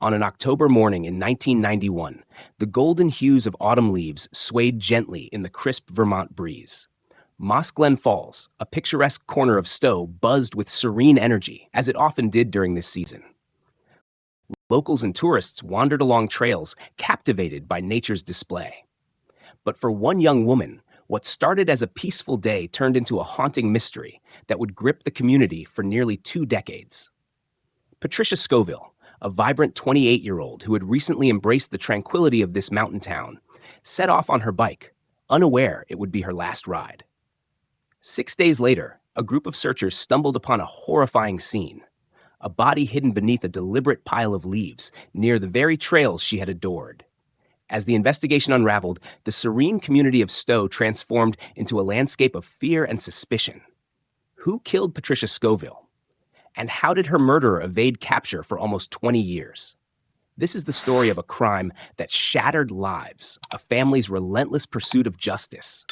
On an October morning in 1991, the golden hues of autumn leaves swayed gently in the crisp Vermont breeze. Moss Glen Falls, a picturesque corner of Stowe, buzzed with serene energy, as it often did during this season. Locals and tourists wandered along trails, captivated by nature's display. But for one young woman, what started as a peaceful day turned into a haunting mystery that would grip the community for nearly 2 decades. Patricia Scoville, a vibrant 28-year-old who had recently embraced the tranquility of this mountain town, set off on her bike, unaware it would be her last ride. 6 days later, a group of searchers stumbled upon a horrifying scene: a body hidden beneath a deliberate pile of leaves near the very trails she had adored. As the investigation unraveled, the serene community of Stowe transformed into a landscape of fear and suspicion. Who killed Patricia Scoville? And how did her murderer evade capture for almost 20 years? This is the story of a crime that shattered lives, a family's relentless pursuit of justice,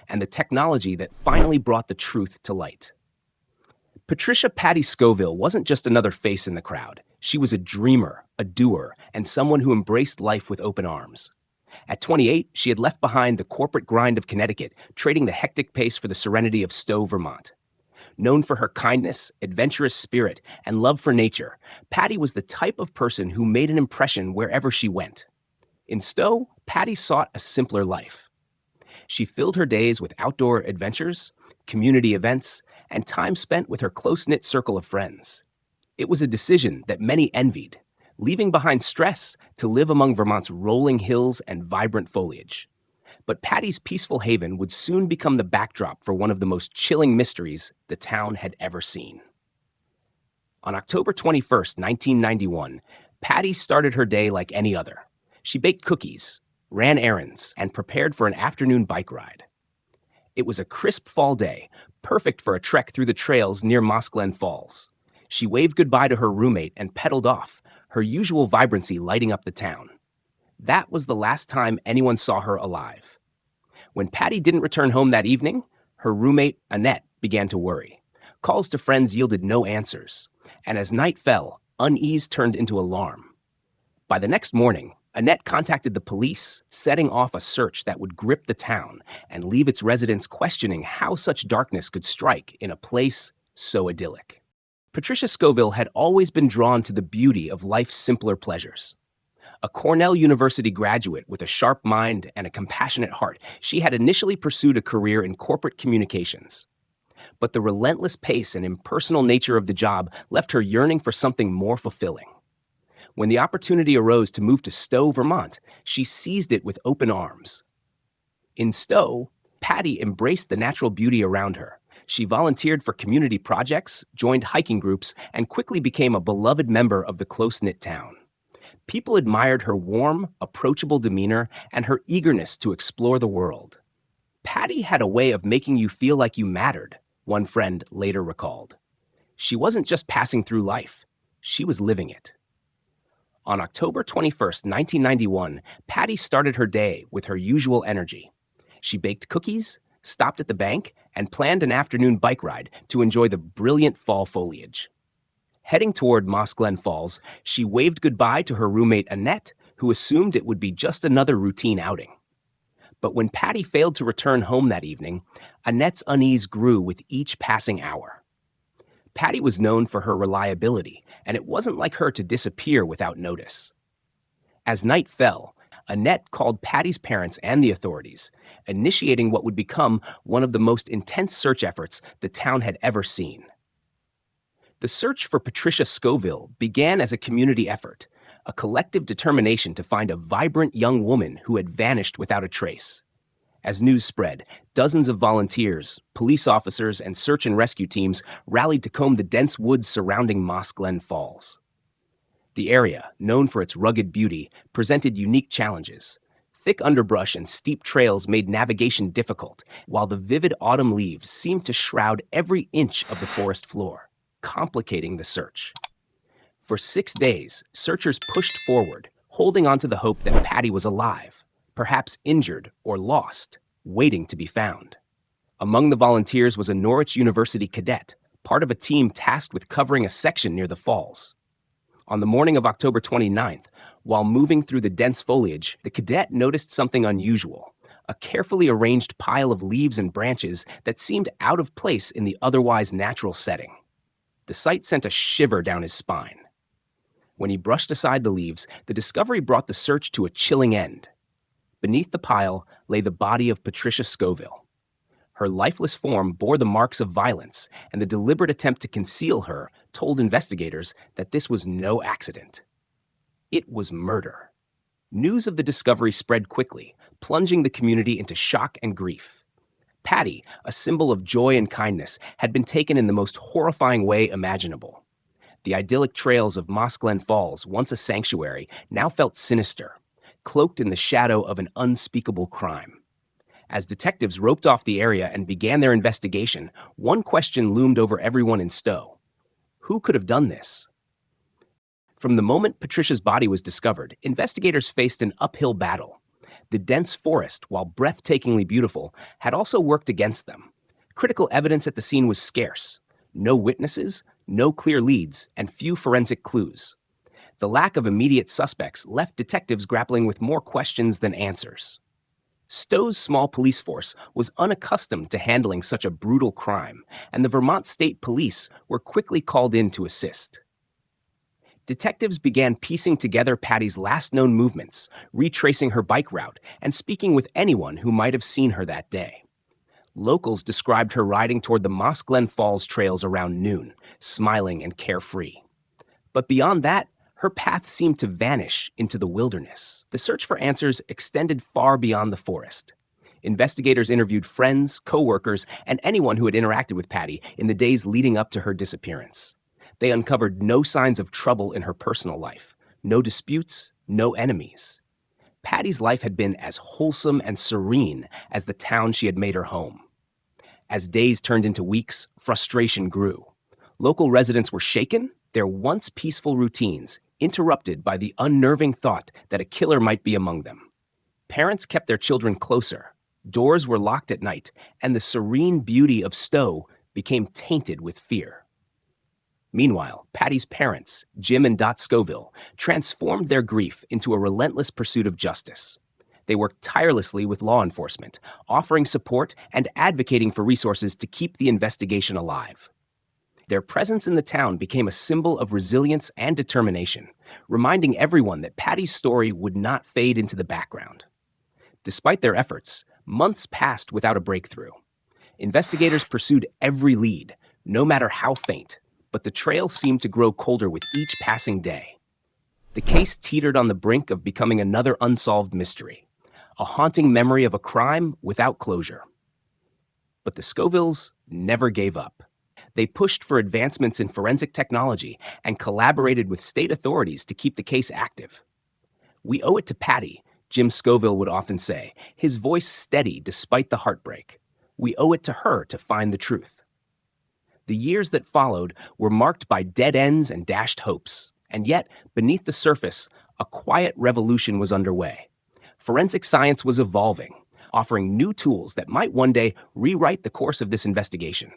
and the technology that finally brought the truth to light. Patricia "Patty" Scoville wasn't just another face in the crowd. She was a dreamer, a doer, and someone who embraced life with open arms. At 28, she had left behind the corporate grind of Connecticut, trading the hectic pace for the serenity of Stowe, Vermont. Known for her kindness, adventurous spirit, and love for nature, Patty was the type of person who made an impression wherever she went. In Stowe, Patty sought a simpler life. She filled her days with outdoor adventures, community events, and time spent with her close-knit circle of friends. It was a decision that many envied, leaving behind stress to live among Vermont's rolling hills and vibrant foliage. But Patty's peaceful haven would soon become the backdrop for one of the most chilling mysteries the town had ever seen. On October 21st, 1991, Patty started her day like any other. She baked cookies, ran errands, and prepared for an afternoon bike ride. It was a crisp fall day, perfect for a trek through the trails near Moss Glen Falls. She waved goodbye to her roommate and pedaled off, her usual vibrancy lighting up the town. That was the last time anyone saw her alive. When Patty didn't return home that evening, her roommate, Annette, began to worry. Calls to friends yielded no answers, and as night fell, unease turned into alarm. By the next morning, Annette contacted the police, setting off a search that would grip the town and leave its residents questioning how such darkness could strike in a place so idyllic. Patricia Scoville had always been drawn to the beauty of life's simpler pleasures. A Cornell University graduate with a sharp mind and a compassionate heart, she had initially pursued a career in corporate communications. But the relentless pace and impersonal nature of the job left her yearning for something more fulfilling. When the opportunity arose to move to Stowe, Vermont, she seized it with open arms. In Stowe, Patty embraced the natural beauty around her. She volunteered for community projects, joined hiking groups, and quickly became a beloved member of the close-knit town. People admired her warm, approachable demeanor and her eagerness to explore the world. Patty had a way of making you feel like you mattered, one friend later recalled. She wasn't just passing through life, she was living it. On October 21st, 1991, Patty started her day with her usual energy. She baked cookies, stopped at the bank, and planned an afternoon bike ride to enjoy the brilliant fall foliage. Heading toward Moss Glen Falls, she waved goodbye to her roommate Annette, who assumed it would be just another routine outing. But when Patty failed to return home that evening, Annette's unease grew with each passing hour. Patty was known for her reliability, and it wasn't like her to disappear without notice. As night fell, Annette called Patty's parents and the authorities, initiating what would become one of the most intense search efforts the town had ever seen. The search for Patricia Scoville began as a community effort, a collective determination to find a vibrant young woman who had vanished without a trace. As news spread, dozens of volunteers, police officers, and search and rescue teams rallied to comb the dense woods surrounding Moss Glen Falls. The area, known for its rugged beauty, presented unique challenges. Thick underbrush and steep trails made navigation difficult, while the vivid autumn leaves seemed to shroud every inch of the forest floor, complicating the search. For 6 days, searchers pushed forward, holding on to the hope that Patty was alive, perhaps injured or lost, waiting to be found. Among the volunteers was a Norwich University cadet, part of a team tasked with covering a section near the falls. On the morning of October 29th, while moving through the dense foliage, the cadet noticed something unusual: a carefully arranged pile of leaves and branches that seemed out of place in the otherwise natural setting. The sight sent a shiver down his spine. When he brushed aside the leaves, the discovery brought the search to a chilling end. Beneath the pile lay the body of Patricia Scoville. Her lifeless form bore the marks of violence, and the deliberate attempt to conceal her told investigators that this was no accident. It was murder. News of the discovery spread quickly, plunging the community into shock and grief. Patty, a symbol of joy and kindness, had been taken in the most horrifying way imaginable. The idyllic trails of Moss Glen Falls, once a sanctuary, now felt sinister, cloaked in the shadow of an unspeakable crime. As detectives roped off the area and began their investigation, one question loomed over everyone in Stowe: who could have done this? From the moment Patricia's body was discovered, investigators faced an uphill battle. The dense forest, while breathtakingly beautiful, had also worked against them. Critical evidence at the scene was scarce. No witnesses, no clear leads, and few forensic clues. The lack of immediate suspects left detectives grappling with more questions than answers. Stowe's small police force was unaccustomed to handling such a brutal crime, and the Vermont State Police were quickly called in to assist. Detectives began piecing together Patty's last known movements, retracing her bike route, and speaking with anyone who might have seen her that day. Locals described her riding toward the Moss Glen Falls trails around noon, smiling and carefree. But beyond that, her path seemed to vanish into the wilderness. The search for answers extended far beyond the forest. Investigators interviewed friends, co-workers, and anyone who had interacted with Patty in the days leading up to her disappearance. They uncovered no signs of trouble in her personal life, no disputes, no enemies. Patty's life had been as wholesome and serene as the town she had made her home. As days turned into weeks, frustration grew. Local residents were shaken, their once peaceful routines interrupted by the unnerving thought that a killer might be among them. Parents kept their children closer, doors were locked at night, and the serene beauty of Stowe became tainted with fear. Meanwhile, Patty's parents, Jim and Dot Scoville, transformed their grief into a relentless pursuit of justice. They worked tirelessly with law enforcement, offering support and advocating for resources to keep the investigation alive. Their presence in the town became a symbol of resilience and determination, reminding everyone that Patty's story would not fade into the background. Despite their efforts, months passed without a breakthrough. Investigators pursued every lead, no matter how faint, but the trail seemed to grow colder with each passing day. The case teetered on the brink of becoming another unsolved mystery, a haunting memory of a crime without closure. But the Scovilles never gave up. They pushed for advancements in forensic technology and collaborated with state authorities to keep the case active. "We owe it to Patty," Jim Scoville would often say, his voice steady despite the heartbreak. "We owe it to her to find the truth." The years that followed were marked by dead ends and dashed hopes, and yet, beneath the surface, a quiet revolution was underway. Forensic science was evolving, offering new tools that might one day rewrite the course of this investigation.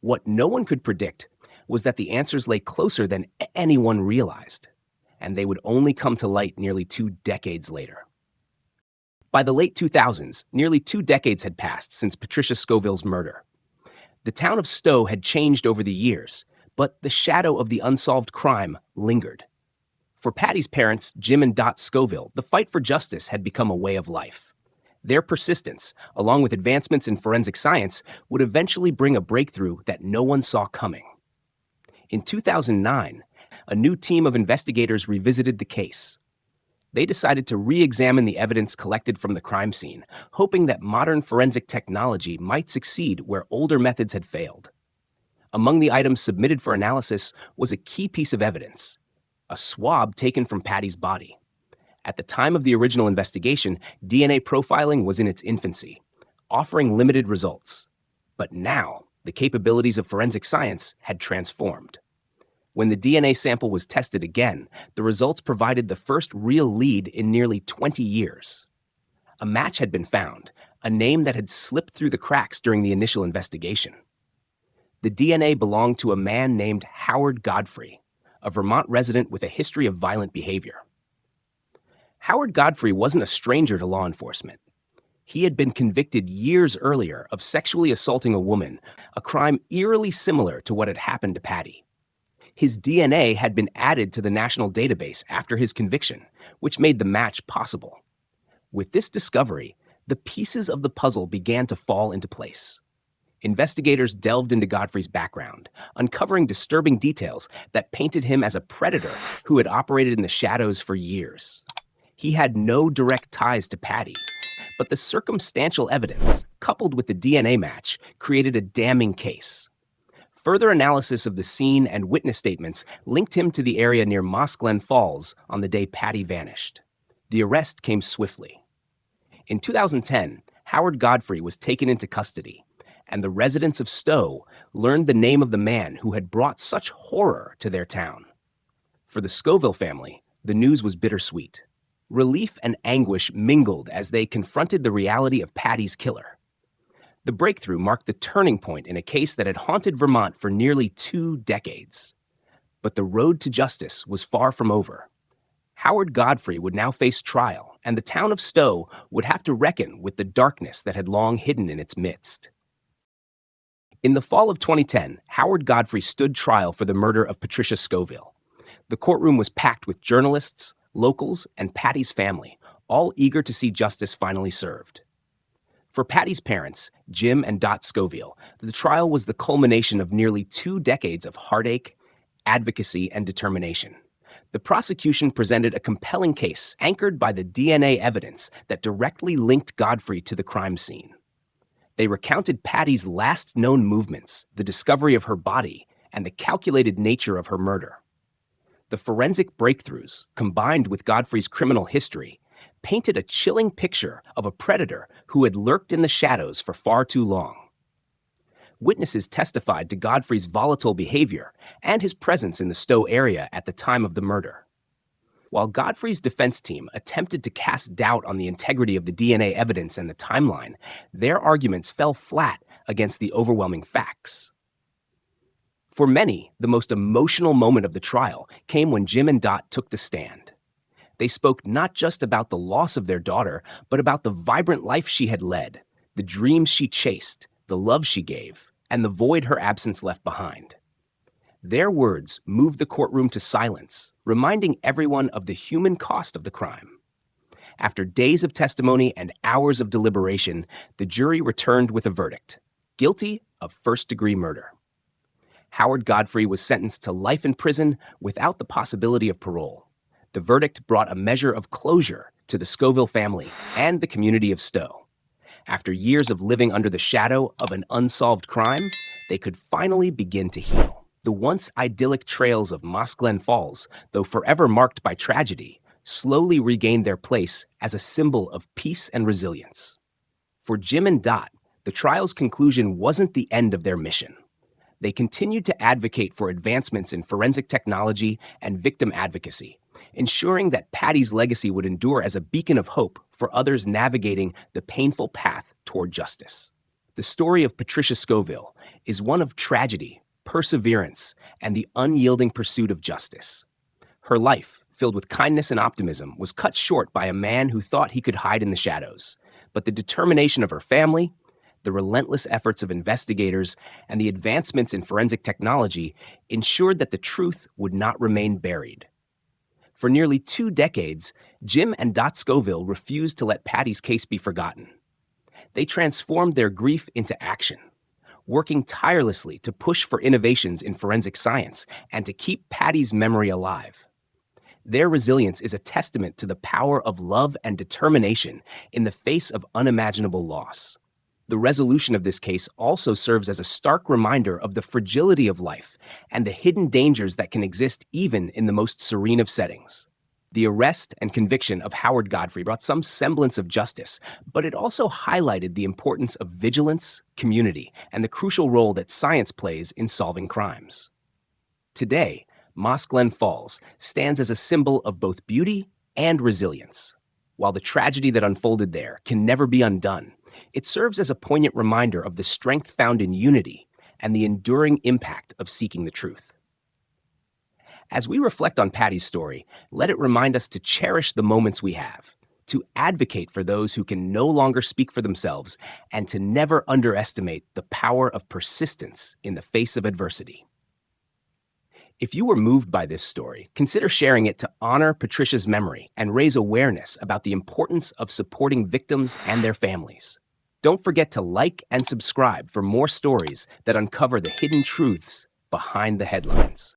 What no one could predict was that the answers lay closer than anyone realized, and they would only come to light nearly 2 decades later. By the late 2000s, nearly 2 decades had passed since Patricia Scoville's murder. The town of Stowe had changed over the years, but the shadow of the unsolved crime lingered. For Patty's parents, Jim and Dot Scoville, the fight for justice had become a way of life. Their persistence, along with advancements in forensic science, would eventually bring a breakthrough that no one saw coming. In 2009, a new team of investigators revisited the case. They decided to re-examine the evidence collected from the crime scene, hoping that modern forensic technology might succeed where older methods had failed. Among the items submitted for analysis was a key piece of evidence: a swab taken from Patty's body. At the time of the original investigation, DNA profiling was in its infancy, offering limited results. But now, the capabilities of forensic science had transformed. When the DNA sample was tested again, the results provided the first real lead in nearly 20 years. A match had been found, a name that had slipped through the cracks during the initial investigation. The DNA belonged to a man named Howard Godfrey, a Vermont resident with a history of violent behavior. Howard Godfrey wasn't a stranger to law enforcement. He had been convicted years earlier of sexually assaulting a woman, a crime eerily similar to what had happened to Patty. His DNA had been added to the national database after his conviction, which made the match possible. With this discovery, the pieces of the puzzle began to fall into place. Investigators delved into Godfrey's background, uncovering disturbing details that painted him as a predator who had operated in the shadows for years. He had no direct ties to Patty, but the circumstantial evidence, coupled with the DNA match, created a damning case. Further analysis of the scene and witness statements linked him to the area near Moss Glen Falls on the day Patty vanished. The arrest came swiftly. In 2010, Howard Godfrey was taken into custody, and the residents of Stowe learned the name of the man who had brought such horror to their town. For the Scoville family, the news was bittersweet. Relief and anguish mingled as they confronted the reality of Patty's killer. The breakthrough marked the turning point in a case that had haunted Vermont for nearly 2 decades. But the road to justice was far from over. Howard Godfrey would now face trial, and the town of Stowe would have to reckon with the darkness that had long hidden in its midst. In the fall of 2010, Howard Godfrey stood trial for the murder of Patricia Scoville. The courtroom was packed with journalists, locals, and Patty's family, all eager to see justice finally served. For Patty's parents, Jim and Dot Scoville, the trial was the culmination of nearly 2 decades of heartache, advocacy, and determination. The prosecution presented a compelling case anchored by the DNA evidence that directly linked Godfrey to the crime scene. They recounted Patty's last known movements, the discovery of her body, and the calculated nature of her murder. The forensic breakthroughs, combined with Godfrey's criminal history, painted a chilling picture of a predator who had lurked in the shadows for far too long. Witnesses testified to Godfrey's volatile behavior and his presence in the Stowe area at the time of the murder. While Godfrey's defense team attempted to cast doubt on the integrity of the DNA evidence and the timeline, their arguments fell flat against the overwhelming facts. For many, the most emotional moment of the trial came when Jim and Dot took the stand. They spoke not just about the loss of their daughter, but about the vibrant life she had led, the dreams she chased, the love she gave, and the void her absence left behind. Their words moved the courtroom to silence, reminding everyone of the human cost of the crime. After days of testimony and hours of deliberation, the jury returned with a verdict: guilty of first-degree murder. Howard Godfrey was sentenced to life in prison without the possibility of parole. The verdict brought a measure of closure to the Scoville family and the community of Stowe. After years of living under the shadow of an unsolved crime, they could finally begin to heal. The once idyllic trails of Moss Glen Falls, though forever marked by tragedy, slowly regained their place as a symbol of peace and resilience. For Jim and Dot, the trial's conclusion wasn't the end of their mission. They continued to advocate for advancements in forensic technology and victim advocacy, ensuring that Patty's legacy would endure as a beacon of hope for others navigating the painful path toward justice. The story of Patricia Scoville is one of tragedy, perseverance, and the unyielding pursuit of justice. Her life, filled with kindness and optimism, was cut short by a man who thought he could hide in the shadows. But the determination of her family, the relentless efforts of investigators, and the advancements in forensic technology ensured that the truth would not remain buried. For nearly 2 decades, Jim and Dot Scoville refused to let Patty's case be forgotten. They transformed their grief into action, working tirelessly to push for innovations in forensic science and to keep Patty's memory alive. Their resilience is a testament to the power of love and determination in the face of unimaginable loss. The resolution of this case also serves as a stark reminder of the fragility of life and the hidden dangers that can exist even in the most serene of settings. The arrest and conviction of Howard Godfrey brought some semblance of justice, but it also highlighted the importance of vigilance, community, and the crucial role that science plays in solving crimes. Today, Moss Glen Falls stands as a symbol of both beauty and resilience. While the tragedy that unfolded there can never be undone, it serves as a poignant reminder of the strength found in unity and the enduring impact of seeking the truth. As we reflect on Patty's story, let it remind us to cherish the moments we have, to advocate for those who can no longer speak for themselves, and to never underestimate the power of persistence in the face of adversity. If you were moved by this story, consider sharing it to honor Patricia's memory and raise awareness about the importance of supporting victims and their families. Don't forget to like and subscribe for more stories that uncover the hidden truths behind the headlines.